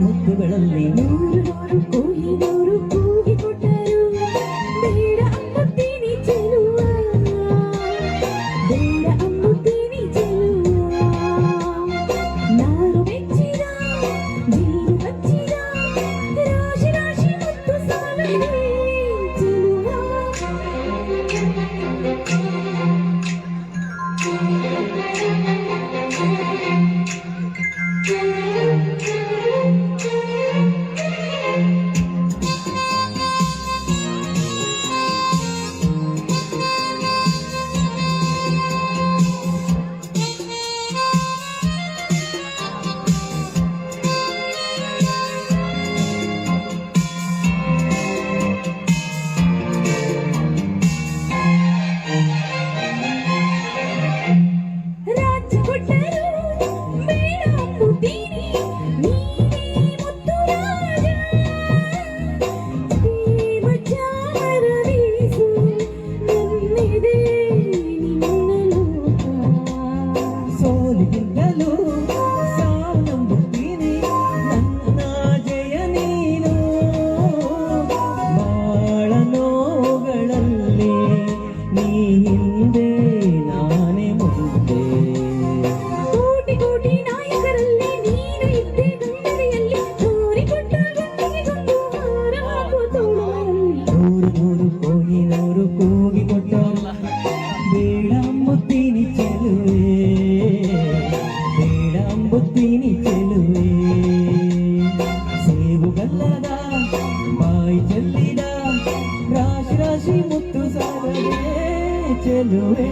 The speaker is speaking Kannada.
ಮುತ್ತುಗಳಲ್ಲಿ ನೂರು ನೂರು ಕೂಗಿ ಕೊಟ್ಟರು ಬೇಡ ಅಂಬುತ್ತೀನಿ ಚೆಲುವ ಬೇಡ ಅಂಬುತ್ತೀನಿ ಚೆಲುವ ನಾನು ಮೆಚ್ಚಿದ ಜೀರು ಹಚ್ಚಿದ ರಾಶಿ ರಾಶಿ ಮುತ್ತು ಸಾಲುವೆ ಚೆಲುವ ಸೋಲಿಗಿಂತಲೂ ಸಾವು ನಂಬುತ್ತೀನಿ ನನ್ನ ಜಯ ನೀನು ಬಾಳ ನೋವುಗಳಲ್ಲಿ ನೀ ಹಿಂದೆ ನಾನೇ ಮುಂದೆ ಕೋಟಿ ಕೋಟಿ ನಾಯಕರಲ್ಲಿ ನೀನು ಇದ್ದೆ ಗಂಡರಿಯಲ್ಲಿ ತೋರಿಕೊಟ್ಟ ಗಂಡಿಗೊಂದು ಹಾರ ಹಾಕು ತೋಳಲ್ಲಿ ನೂರು ನೂರು ಕೂಗಿ ಕೊಟ್ಟರು ಬೇಡ ಅಂಬುತ್ತೀನಿ ಚೆಲುವೆ ಬೇಡ ಅಂಬುತ್ತೀನಿ ಚೆಲುವೆ ಸೇಬುಗಲ್ಲದ ಬಾಯಿ ಚೆಲ್ಲಿದ ರಾಶಿ ರಾಶಿ ಮುತ್ತು ಸಾಗಲೇ ಚೆಲುವೆ